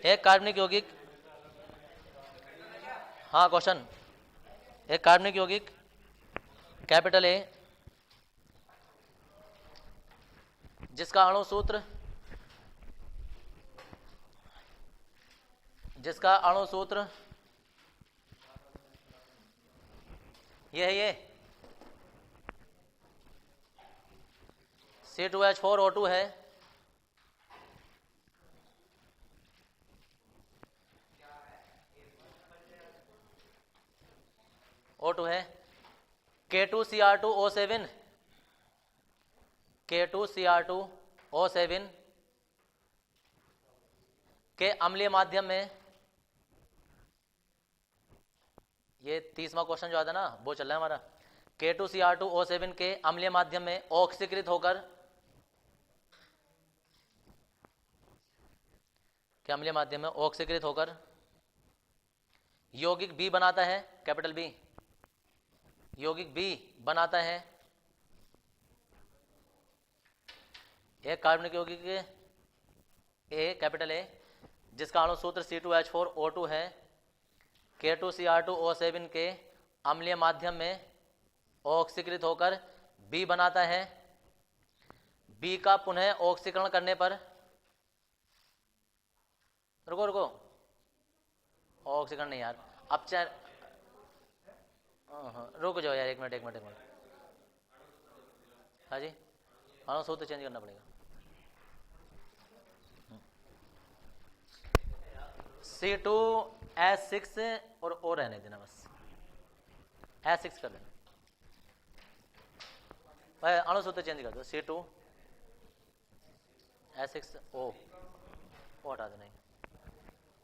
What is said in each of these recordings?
एक कार्बनिक यौगिक, हाँ क्वेश्चन, एक कार्बनिक यौगिक कैपिटल ए जिसका अणु सूत्र ये है, ये C2H4O2 है, O2 है, K2Cr2O7 के अम्लीय माध्यम में, ये 30वां क्वेश्चन जो आता ना वो चल रहा है हमारा, K2Cr2O7 के अम्लीय माध्यम में ऑक्सीकृत होकर, के अम्लीय माध्यम में ऑक्सीकृत होकर यौगिक बी बनाता है, कैपिटल बी, यौगिक बी बनाता है। एक कार्बनिक यौगिक ए कैपिटल ए जिसका अणु सूत्र C2H4O2 है, K2Cr2O7 के अम्लीय माध्यम में ऑक्सीकृत होकर बी बनाता है। बी का पुनः ऑक्सीकरण करने पर, रुको ऑक्सीकरण नहीं यार, अब चाहे रुक जाओ यार, एक मिनट। हाँ जी, अणु सूत्र चेंज करना पड़ेगा। C2H6 और O रहने देना, बस H6 कर देना, अणु सूत्र चेंज कर दो, C2H6O हटा देना।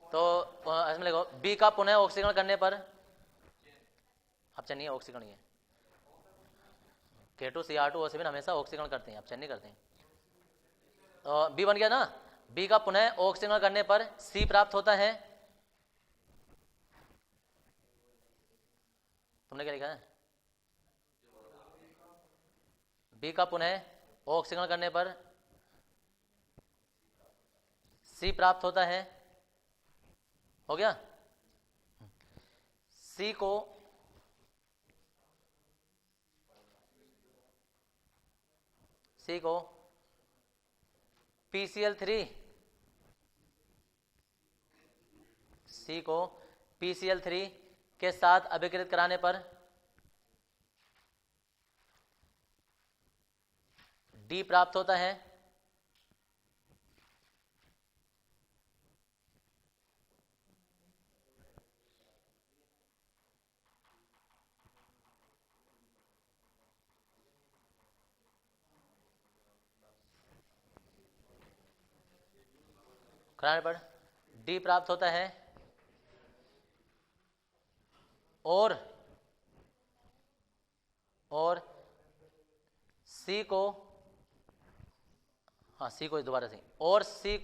तो इसमें लिखो बी का पुनः ऑक्सीकरण करने पर, अब चाहिए ऑक्सीकरण, ये K2Cr2O7 हमेशा ऑक्सीकरण करते हैं, अब चाहिए करते हैं। तो बी बन गया ना, बी का पुनः ऑक्सीकरण करने पर सी प्राप्त होता है। तुमने क्या लिखा है? बी का पुनः ऑक्सीकरण करने पर सी प्राप्त होता है, हो गया। सी को PCl3 के साथ अभिकृत कराने पर डी प्राप्त होता है। कराने पर डी प्राप्त होता है और सी को, हाँ सी को दोबारा से, और सी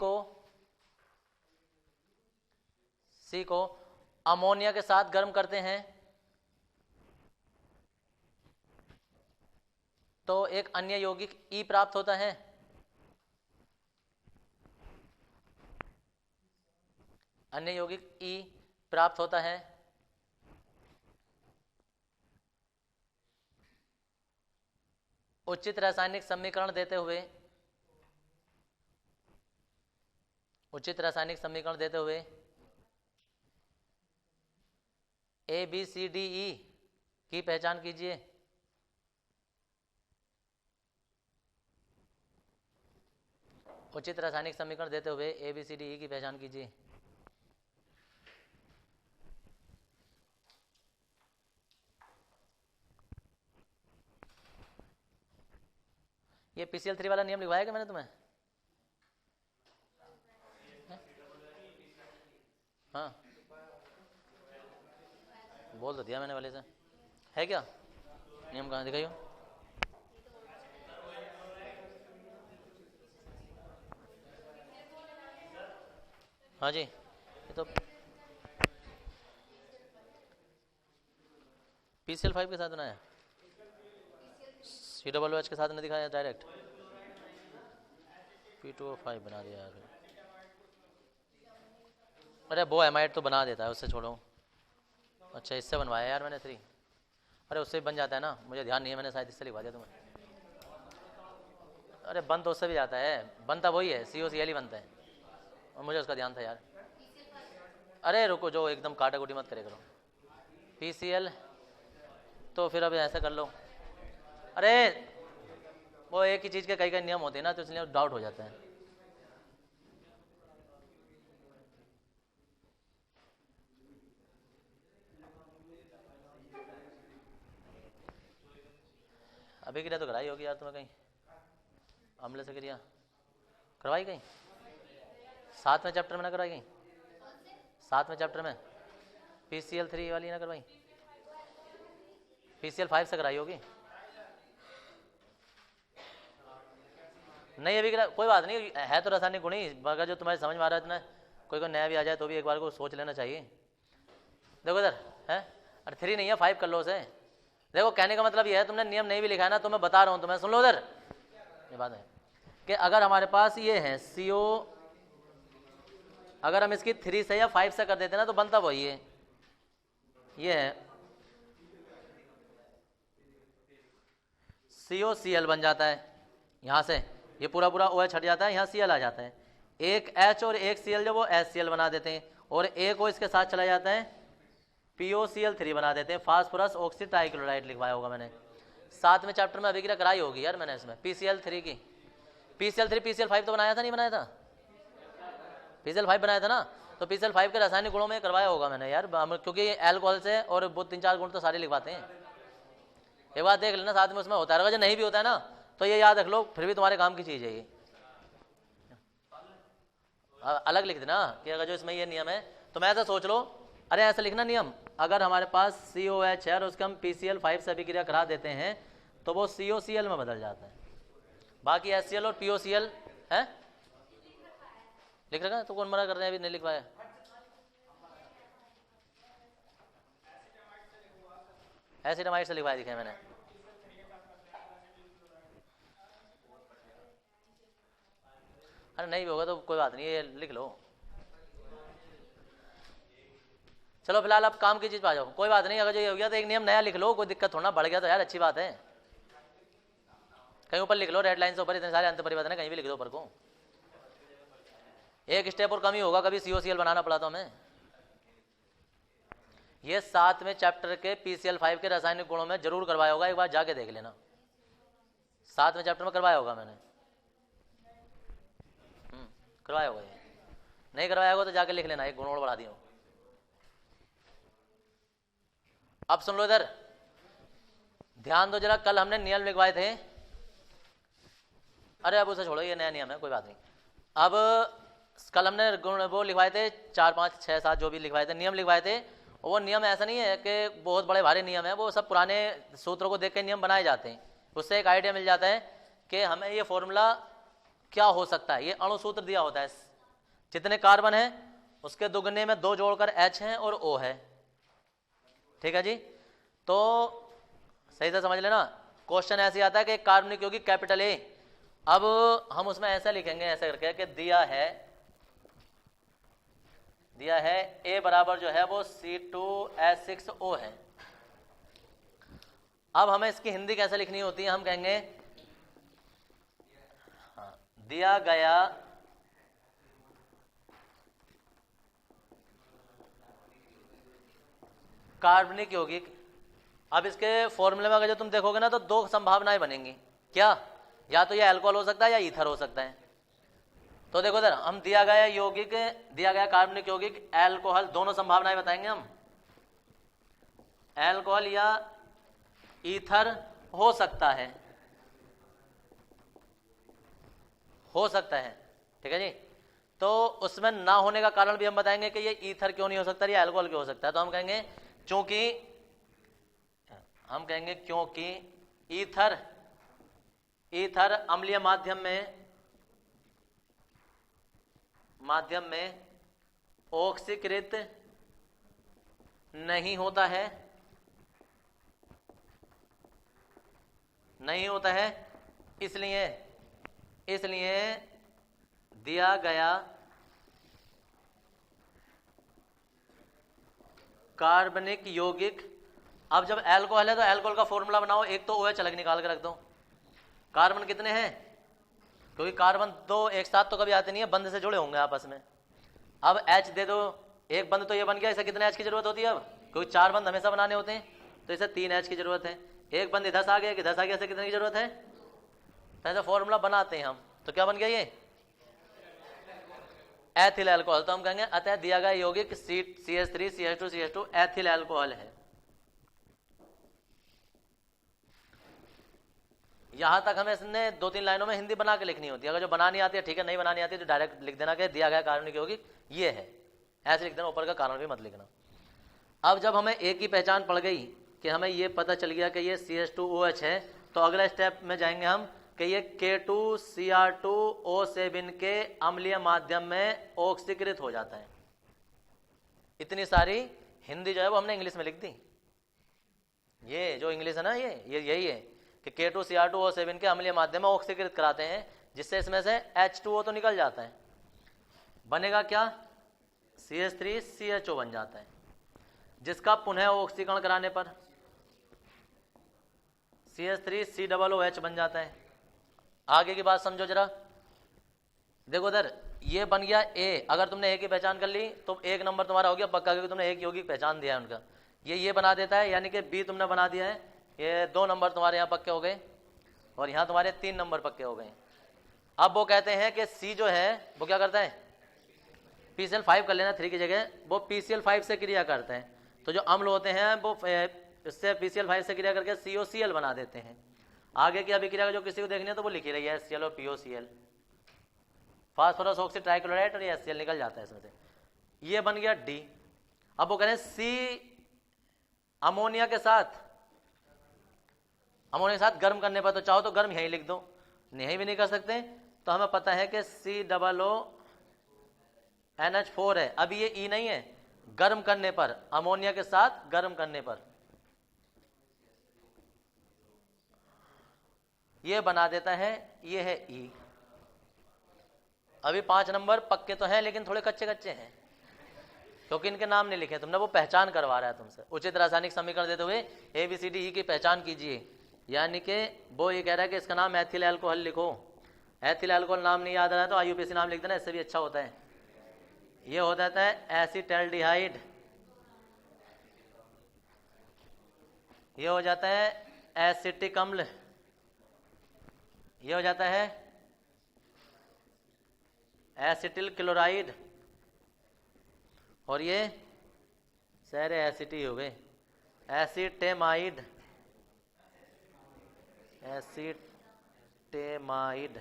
को अमोनिया के साथ गर्म करते हैं तो एक अन्य यौगिक ई प्राप्त होता है। अन्य यौगिक ई प्राप्त होता है। उचित रासायनिक समीकरण देते हुए A B C D E की पहचान कीजिए। उचित रासायनिक समीकरण देते हुए A B C D E की पहचान कीजिए। ये PCl3 वाला नियम लिखवाया क्या मैंने तुम्हें? हाँ बोल तो दिया मैंने वाले से, है क्या नियम? कहाँ दिखाइयो? हाँ जी, ये तो PCl5 के साथ बनाया, COOH के साथ नहीं दिखाया, डायरेक्ट P2O5 बना दिया यार। अरे वो एमाइड तो बना देता है, उससे छोड़ो। अच्छा इससे बनवाया यार मैंने 3। अरे उससे भी बन जाता है ना, मुझे ध्यान नहीं है, मैंने शायद इससे लिखवा दिया तुम्हें। अरे बन तो उससे भी जाता है, बनता वही है, COCl ही बनता है, और मुझे उसका ध्यान था यार। अरे रुको, जो एकदम काटा कुटी मत करे करो। PCl तो फिर अब ऐसा कर लो। अरे वो एक ही चीज़ के कई कई नियम होते हैं ना, तो इसलिए डाउट हो जाता है। अभी क्रिया तो कराई होगी यार तुम्हें कहीं, अम्ल से क्रिया करवाई कहीं 7वें चैप्टर में ना करवाई कहीं? 7वें चैप्टर में PCl 3 वाली ना करवाई? PCl 5 से कराई होगी। नहीं अभी कोई बात नहीं है, तो रासायनिक गुण ही, मगर जो तुम्हारे समझ में आ रहा है इतना, कोई नया भी आ जाए तो भी एक बार को सोच लेना चाहिए। देखो इधर है, अरे 3 नहीं है 5 कर लो उसे। देखो कहने का मतलब ये है, तुमने नियम नहीं भी लिखा है ना, तो मैं बता रहा हूँ तुम्हें, सुन लो इधर। ये बात है कि अगर हमारे पास ये है CO, अगर हम इसकी 3 से या 5 से कर देते ना तो बनता वही है, ये है COCl बन जाता है। यहाँ से ये पूरा पूरा OH हट जाता है, यहाँ Cl आ जाता है। एक H और एक Cl जो वो HCl बना देते हैं, और एक O इसके साथ चला जाता है POCl3 बना देते हैं, फास्फोरस ऑक्सीड ट्राइक्लोराइड लिखवाया होगा मैंने 7वें चैप्टर में, अभिक्रिया कराई होगी यार मैंने इसमें PCl3 की। PCl3 PCl5 तो बनाया था, नहीं बनाया था? PCl5 बनाया था ना, तो PCl5 के रासायनिक गुणों में करवाया होगा मैंने यार, क्योंकि एल्कोहल से और वो 3-4 गुण तो सारे लिखवाते हैं। एक बात देख लेना साथ में उसमें होता है, अगर जो नहीं भी होता है ना तो ये याद रख लो, फिर भी तुम्हारे काम की चीज़ है ये। अलग लिख देना कि अगर जो इसमें ये नियम है, तो मैं ऐसा सोच लो, अरे ऐसा लिखना नियम, अगर हमारे पास COH है और उसके हम PCl5 से अभिक्रिया करा देते हैं तो वो COCl में बदल जाता है, बाकी HCl और POCl है लिख रखा है। तो कौन मना कर रहे हैं अभी नहीं लिखवाया? एसिटामाइड से लिखवाया दिखा है मैंने। अरे नहीं भी होगा तो कोई बात नहीं, ये लिख लो। चलो फिलहाल आप काम की चीज पे आ जाओ, कोई बात नहीं, अगर जो ये हो गया तो एक नियम नया लिख लो, कोई दिक्कत थोड़ा, बढ़ गया तो यार अच्छी बात है। कहीं ऊपर लिख लो, रेड लाइन से ऊपर, इतने सारे अंत परिवर्तन है, कहीं भी लिख दो ऊपर को, एक स्टेप और कम ही होगा, कभी COCl बनाना पड़ा तो हमें। ये 7वें चैप्टर के PCl5 के रासायनिक गुणों में जरूर करवाया होगा, एक बार जाके देख लेना, 7वें चैप्टर में करवाया होगा मैंने, करवाया होगा। ये नहीं करवाया होगा तो जाके लिख लेना, एक गुण और बढ़ा दिया। अब सुन लो इधर, ध्यान दो जरा, कल हमने नियम लिखवाए थे, अरे अब उसे छोड़ो, ये नया नियम है कोई बात नहीं। अब कल हमने गुण वो लिखवाए थे 4, 5, 6, 7 जो भी लिखवाए थे, नियम लिखवाए थे, वो नियम ऐसा नहीं है कि बहुत बड़े भारी नियम है, वो सब पुराने सूत्रों को देख के नियम बनाए जाते हैं, उससे एक आइडिया मिल जाता है कि हमें ये फॉर्मूला क्या हो सकता है। ये अणुसूत्र दिया होता है, जितने कार्बन है उसके दुगने में 2 जोड़कर H है और O है, ठीक है जी। तो सही से समझ लेना, क्वेश्चन ऐसे आता है कि कार्बनिक यौगिक कैपिटल A, अब हम उसमें ऐसा लिखेंगे, ऐसा करके कि दिया है A बराबर जो है वो C2H6O है। अब हमें इसकी हिंदी कैसे लिखनी होती है, हम कहेंगे दिया गया कार्बनिक यौगिक। अब इसके फॉर्मूले में अगर जो तुम देखोगे ना तो 2 संभावनाएं बनेंगी, क्या? या तो ये अल्कोहल हो सकता है या ईथर हो सकता है। तो देखो इधर हम दिया गया कार्बनिक यौगिक अल्कोहल, दोनों संभावनाएं बताएंगे हम, अल्कोहल या ईथर हो सकता है, ठीक है जी। तो उसमें ना होने का कारण भी हम बताएंगे कि ये ईथर क्यों नहीं हो सकता, या अल्कोहल क्यों हो सकता है। तो हम कहेंगे क्योंकि ईथर अम्लीय माध्यम में ऑक्सीकृत नहीं होता है, इसलिए दिया गया कार्बनिक यौगिक। अब जब एल्कोहल है तो एल्कोहल का फॉर्मूला बनाओ, एक तो OH अलग निकाल के रख दो। कार्बन कितने हैं, क्योंकि कार्बन दो एक साथ तो कभी आते नहीं है, बंध से जुड़े होंगे आपस में। अब H दे दो, एक बंध तो ये बन गया, इसे कितने H की जरूरत होती है अब, क्योंकि 4 बंध हमेशा बनाने होते हैं, तो इसे 3 H की जरूरत है। एक बंध इधर आ गया, कि इधर आ गया, इसे कितने की जरूरत है, तो ऐसा फॉर्मूला बनाते हैं हम, तो क्या बन गया ये एथिल अल्कोहल। तो हम कहेंगे अतः दिया गया यौगिक CH3 CH2 CH2 ethyl alcohol है। यहां तक हमें इसने 2-3 लाइनों में हिंदी बना के लिखनी होती है। अगर जो बनानी आती है ठीक है, नहीं बनानी आती है तो डायरेक्ट लिख देना कि दिया गया कार्बनिक यौगिक ये है, ऐसे लिख देना, ऊपर का कारण भी मत लिखना। अब जब हमें एक की पहचान पड़ गई कि हमें ये पता चल गया कि ये CH2OH है, तो अगले स्टेप में जाएंगे हम कि ये K2Cr2O7 के अम्लीय माध्यम में ऑक्सीकृत हो जाता है। इतनी सारी हिंदी जो है वो हमने इंग्लिश में लिख दी। ये जो इंग्लिश है ना, ये यही है कि K2Cr2O7 के अम्लीय माध्यम में ऑक्सीकृत कराते हैं, जिससे इसमें से H2O तो निकल जाता है, बनेगा क्या CH3CHO बन जाता है, जिसका पुनः ऑक्सीकरण कराने पर CH3COOH बन जाता है। आगे की बात समझो जरा, देखो इधर ये बन गया A। अगर तुमने A की पहचान कर ली तो 1 नंबर तुम्हारा हो गया पक्का, क्योंकि तुमने एक यौगिक पहचान दिया है उनका। ये बना देता है, यानी कि B तुमने बना दिया है, ये 2 नंबर तुम्हारे यहाँ पक्के हो गए, और यहाँ तुम्हारे 3 नंबर पक्के हो गए। अब वो कहते हैं कि C जो है वो क्या करता है, PCl5 कर लेना 3 की जगह, वो PCl5 से क्रिया करते हैं, तो जो अम्ल होते हैं वो इससे PCl5 से क्रिया करके COCl बना देते हैं। आगे की अभिक्रिया जो किसी को देखनी है तो वो लिखी रही है HCl और POCl, फास्फोरस ऑक्सी ट्राइक्लोराइड, और ये HCl निकल जाता है इसमें से, ये बन गया D। अब वो कह रहे हैं C अमोनिया के साथ गर्म करने पर, तो चाहो तो गर्म यहीं लिख दो, नहीं भी नहीं कर सकते तो हमें पता है कि COONH4 है। अभी ये E नहीं है, गर्म करने पर, अमोनिया के साथ गर्म करने पर ये बना देता है, ये है E। अभी 5 नंबर पक्के तो हैं लेकिन थोड़े कच्चे कच्चे हैं, क्योंकि इनके नाम नहीं लिखे तुमने, वो पहचान करवा रहा है तुमसे। उचित रासायनिक समीकरण देते हुए ABCDE की पहचान कीजिए, यानी कि वो ये कह रहा है कि इसका नाम एथिल अल्कोहल लिखो। एथिल अल्कोहल नाम नहीं याद आ रहा है तो IUPAC नाम लिख देना, इससे भी अच्छा होता है। ये हो जाता है एसिटल्डिहाइड, ये हो जाता है एसिटिक अम्ल, ये हो जाता है एसिटिल क्लोराइड, और ये सारे एसिटी हो गए, एसिटेमाइड, एसिटेमाइड।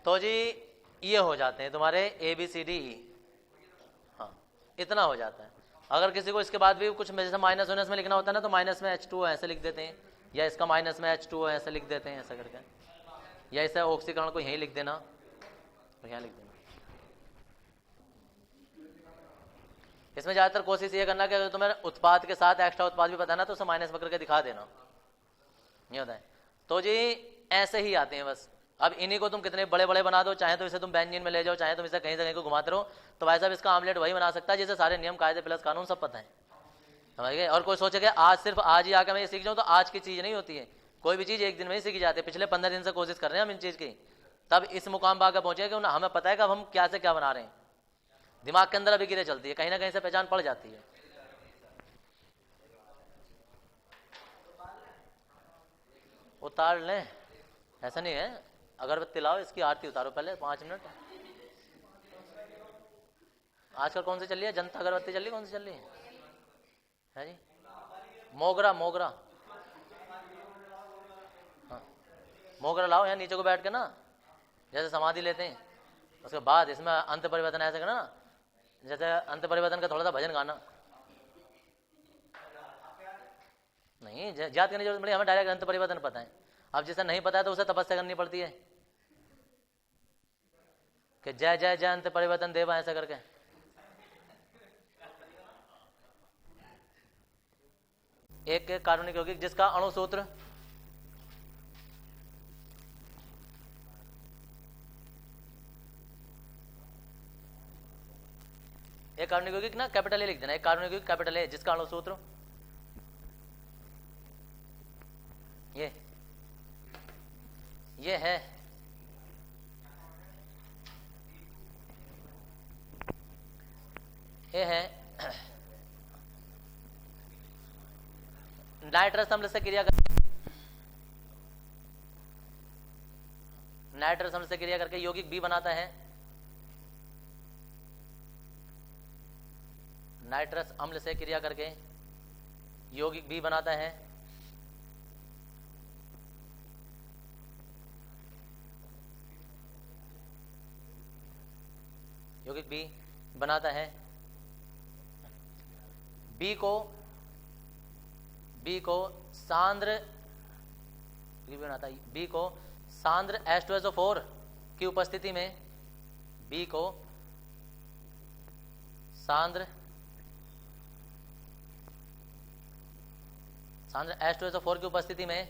तो जी ये हो जाते हैं तुम्हारे ABCDE। हाँ, इतना हो जाता है। अगर किसी को इसके बाद भी कुछ जैसे माइनस माइनस में लिखना होता है ना, तो माइनस में H2O ऐसे लिख देते हैं, या इसका माइनस में H2O ऐसे लिख देते हैं, ऐसा करके, या इसे ऑक्सीकरण को यहीं लिख देना, तो यहाँ लिख देना। इसमें ज्यादातर कोशिश ये करना कि अगर तुम्हें उत्पाद के साथ एक्स्ट्रा उत्पाद भी पता है ना, तो उसे माइनस पकड़ के दिखा देना, ये होता है। तो जी ऐसे ही आते हैं बस। अब इन्हीं को तुम कितने बड़े बड़े बना दो, चाहे तो इसे तुम बेंजीन में ले जाओ, चाहे तुम इसे कहीं से कहीं को घुमाते रहो, तो भाई साहब इसका आमलेट वही बना सकता है जिसे सारे नियम कायदे प्लस कानून सब पता है, समझ गए। और कोई सोचे कि आज सिर्फ आज ही आकर मैं ये सीख जाऊँ, तो आज की चीज नहीं होती है, कोई भी चीज एक दिन में ही सीखी जाती है। पिछले 15 दिन से कोशिश कर रहे हैं हम इन चीज की, तब इस मुकाम पर आकर पहुंचे कि हमें पता है कि अब हम क्या से क्या बना रहे हैं। दिमाग के अंदर अभिक्रिया चलती है, कहीं ना कहीं से पहचान पड़ जाती है। उतार लें, ऐसा नहीं है, अगरबत्ती लाओ, इसकी आरती उतारो पहले 5 मिनट। आजकल कौन सी चल रही है, जनता अगरबत्ती चल रही है, कौन सी चल रही है जी, मोगरा, मोगरा। हाँ, मोगरा लाओ, यहाँ नीचे को बैठ के ना जैसे समाधि लेते हैं, उसके बाद इसमें अंत परिवर्तन ऐसे करना ना, जैसे अंत परिवर्तन का थोड़ा सा भजन गाना। नहीं याद करने की जरूरत पड़ी, हमें डायरेक्ट अंत परिवर्तन पता है। अब जिसे नहीं पता है तो उसे तपस्या करनी पड़ती है कि जय जय जय अंत परिवर्तन देवा, ऐसा करके। एक कार्बनिक यौगिक जिसका अणुसूत्र एक कार्बनिक यौगिक ना कैपिटल ए लिख देना, एक कार्बनिक यौगिक कैपिटल ए, जिसका अणु सूत्र ये है नाइट्रस अम्ल से क्रिया करके, नाइट्रस अम्ल से क्रिया करके यौगिक बी बनाता है, नाइट्रस अम्ल से क्रिया करके यौगिक बी बनाता है। यौगिक बी बनाता है। बी को सांद्र बनाता है, बी को सांद्र H2SO4 की उपस्थिति में, बी को सांद्र H2SO4 की उपस्थिति में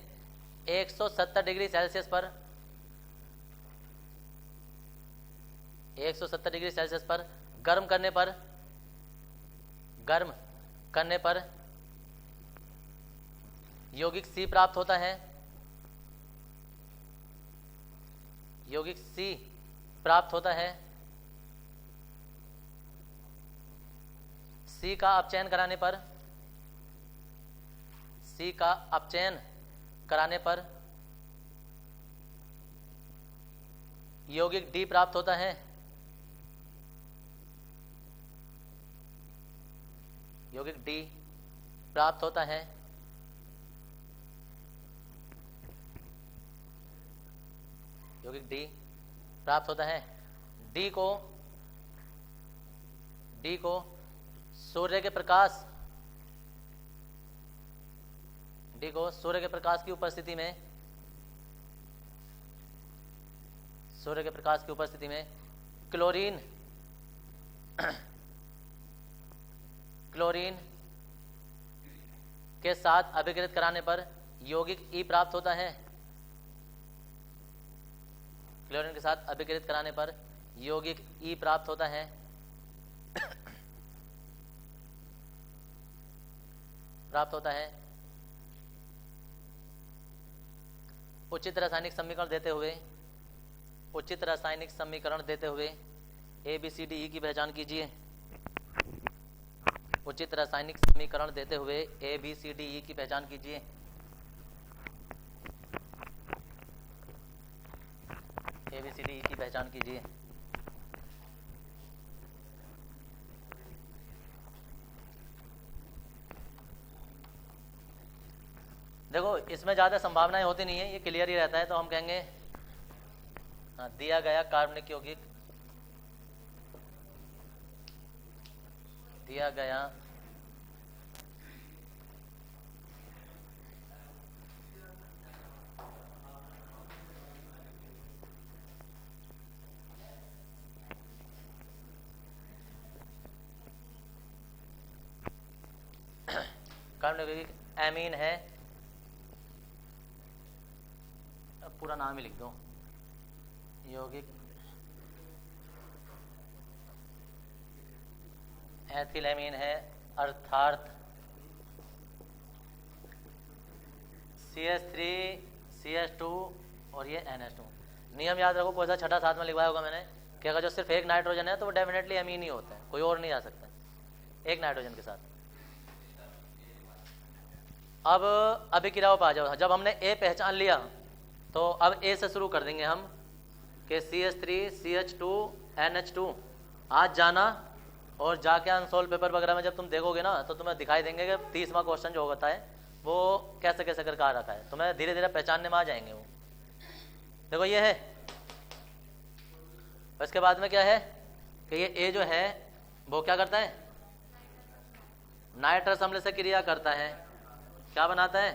170 डिग्री सेल्सियस पर 170 डिग्री सेल्सियस पर गर्म करने पर यौगिक सी प्राप्त होता है। यौगिक सी प्राप्त होता है। सी का अपचयन कराने पर यौगिक डी प्राप्त होता है। यौगिक डी प्राप्त होता है। यौगिक डी प्राप्त होता है। डी को सूर्य के प्रकाश की उपस्थिति में क्लोरीन के साथ अभिकृत कराने पर यौगिक ई प्राप्त होता है। क्लोरीन के साथ अभिकृत कराने पर यौगिक ई प्राप्त होता है। उचित रासायनिक समीकरण देते हुए A B C D E की पहचान कीजिए। उचित रासायनिक समीकरण देते हुए A B C D E की पहचान कीजिए। A B C D E की पहचान कीजिए। देखो इसमें ज़्यादा संभावनाएं होती नहीं है, ये क्लियर ही रहता है, तो हम कहेंगे हाँ, दिया गया कार्बनिक यौगिक, दिया गया कार्बनिक यौगिक एमीन है। अब पूरा नाम ही लिख दो, यौगिक एथिलेमीन है, अर्थात CH3 CH2 और ये NH2। नियम याद रखो, कोई सा छठा साथ में लिखवाया होगा मैंने कि अगर जो सिर्फ एक नाइट्रोजन है तो वो डेफिनेटली अमीन ही होता है, कोई और नहीं आ सकता एक नाइट्रोजन के साथ। अब अभिक्रियाओं पर आ जाओ। जब हमने ए पहचान लिया तो अब ए से शुरू कर देंगे हम कि CH3 CH2 NH2। आज जाना और जाके अनसोल्व पेपर वगैरह में जब तुम देखोगे ना तो तुम्हें दिखाई देंगे कि 30वां क्वेश्चन जो होता है वो कैसे कैसे करके आ रखा है, तुम्हें धीरे धीरे पहचानने में आ जाएंगे वो। देखो ये है, इसके बाद में क्या है कि ये ए जो है वो क्या करता है, नाइट्रस अम्ल से क्रिया करता है, क्या बनाता है,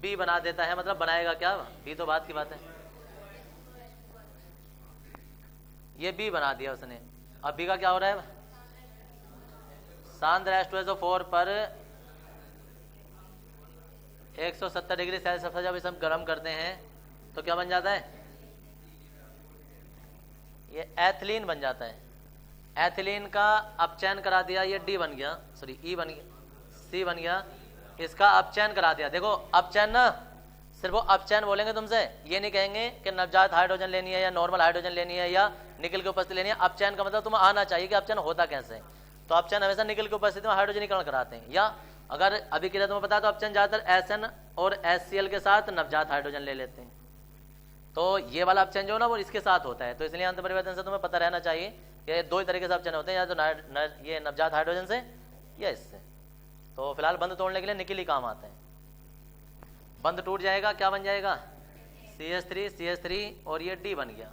बी बना देता है। मतलब बनाएगा क्या, बी तो बात की बात है, ये बी बना दिया उसने। अब बी का क्या हो रहा है, सांद्र H2SO4 पर 170 डिग्री सेल्सियस पर जब इसे हम गर्म करते हैं तो क्या बन जाता है, ये एथिलीन बन जाता है। एथिलीन का अपचयन करा दिया, ये डी बन गया, सॉरी ई बन गया, सी बन गया, इसका अपचयन करा दिया। देखो अपचयन ना, सिर्फ वो अपचयन बोलेंगे तुमसे, ये नहीं कहेंगे कि नवजात हाइड्रोजन लेनी है या नॉर्मल हाइड्रोजन लेनी है या निकल की उपस्थिति लेनी है। अपचयन का मतलब तुम्हें आना चाहिए कि अपचयन होता कैसे है। तो अपचयन हमेशा निकल की उपस्थिति में हाइड्रोजनीकरण कराते हैं, या अगर अभी के लिए तुम्हें पता है तो अपचयन ज्यादातर एसएन और एचसीएल के साथ नवजात हाइड्रोजन ले लेते हैं। तो ये वाला अपचयन जो ना वो इसके साथ होता है। तो इसलिए अंत परिवर्तन से तुम्हें पता रहना चाहिए कि दो ही तरीके से अपचयन होते हैं, या तो ये नवजात हाइड्रोजन से या इससे। तो फिलहाल बंद तोड़ने के लिए निकल ही काम आते हैं। बंद टूट जाएगा, क्या बन जाएगा, CH3 और ये डी बन गया।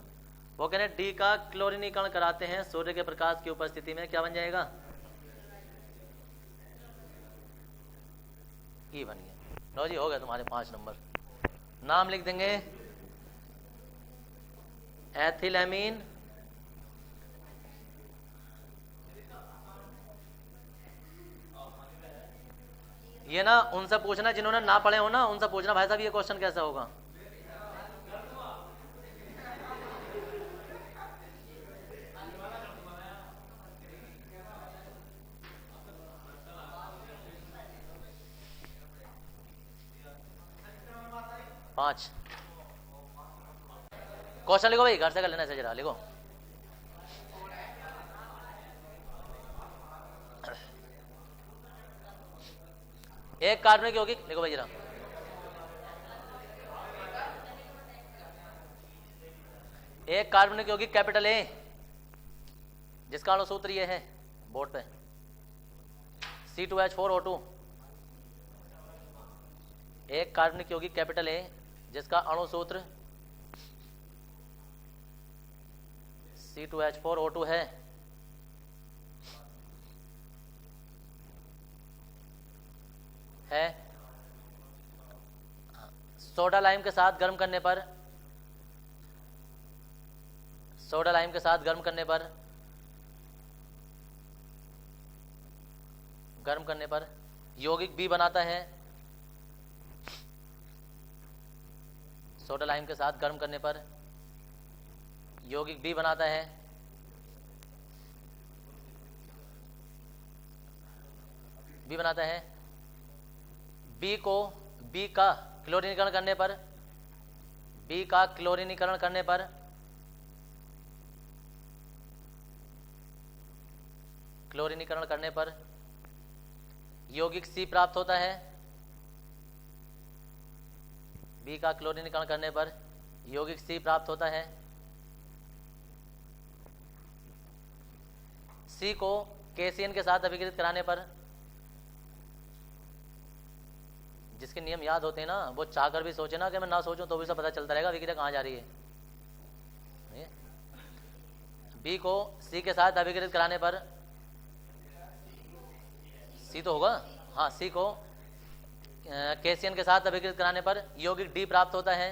वो कहने डी का क्लोरीनीकरण कराते हैं सूर्य के प्रकाश की उपस्थिति में, क्या बन जाएगा, ई बन गया। लो जी हो गया तुम्हारे 5 नंबर। नाम लिख देंगे एथिलैमीन, ये ना उनसे पूछना जिन्होंने ना पढ़े हो ना, उनसे पूछना भाई साहब ये क्वेश्चन कैसे होगा। पांच क्वेश्चन लिखो भाई, घर से कर लेना जरा, लिखो। एक कार्बनिक यौगिक लिखो भाई जरा। एक कार्बनिक यौगिक कैपिटल ए जिसका अणु सूत्र ये है बोर्ड पे, C2H4O2। एक कार्बनिक यौगिक कैपिटल ए जिसका अणु सूत्र C2H4O2 है। सोडा लाइम के साथ गर्म करने पर, सोडा लाइम के साथ गर्म करने पर, गर्म करने पर यौगिक बी बनाता है। सोडा लाइम के साथ गर्म करने पर यौगिक बी बनाता है। बी बनाता है। बी का क्लोरीनीकरण करने पर, बी का क्लोरीनीकरण करने पर क्लोरीनीकरण करने पर यौगिक सी प्राप्त होता है। बी का क्लोरीनीकरण करने पर यौगिक सी प्राप्त होता है। सी को KCN के साथ अभिकृत कराने पर, जिसके नियम याद होते हैं ना, वो चाहकर भी सोचे ना कि मैं ना सोचूं तो भी सब पता चलता रहेगा अभिक्रिया कहाँ जा रही है। बी को सी के साथ अभिकृत कराने पर, सी तो होगा, हाँ, सी को KCN के साथ अभिकृत कराने पर यौगिक डी प्राप्त होता है।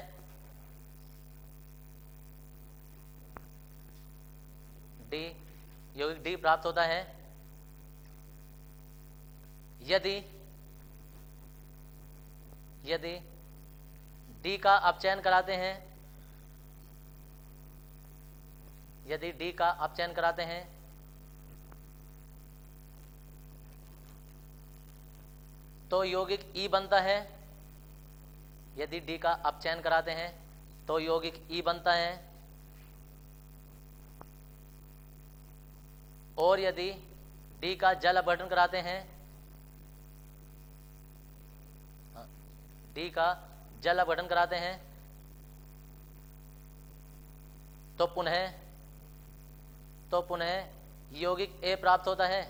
डी, यौगिक डी प्राप्त होता है यदि डी का अपचयन कराते हैं, यदि डी का अपचयन कराते हैं तो यौगिक ई बनता है। यदि डी का अपचयन कराते हैं तो यौगिक ई बनता है। और यदि डी का जल अपघटन कराते हैं, डी का जल अपघटन कराते हैं तो पुनः यौगिक ए प्राप्त होता है।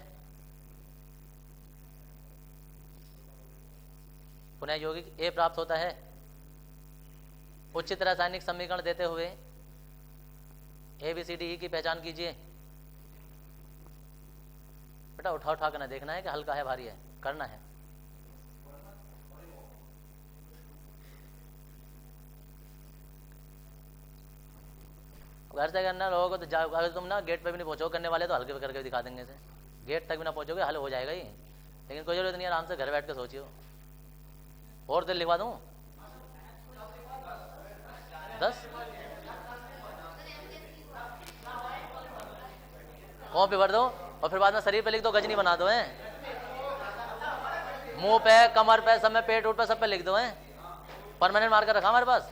पुनः यौगिक ए प्राप्त होता है। उचित रासायनिक समीकरण देते हुए ABCDE की पहचान कीजिए। बेटा उठा उठा कर ना देखना है कि हल्का है भारी है, करना है। घर से करना लोगों को तो अगर तुम ना गेट पे भी नहीं पहुंचोगे करने वाले तो हल्के पे करके दिखा देंगे से। गेट तक भी ना पहुंचोगे हल हो जाएगा ही, लेकिन कोई जरूरत नहीं, आराम से घर बैठ के सोचियो। और दिल लिखवा दूं 10 कॉम पे भर दो और फिर बाद में शरीर पे लिख दो, गजनी बना दो। हैं मुंह पे, कमर पे, सब में, पेट उठ पे, सब पे लिख दो। हैं परमानेंट मार्कर रखा हमारे पास।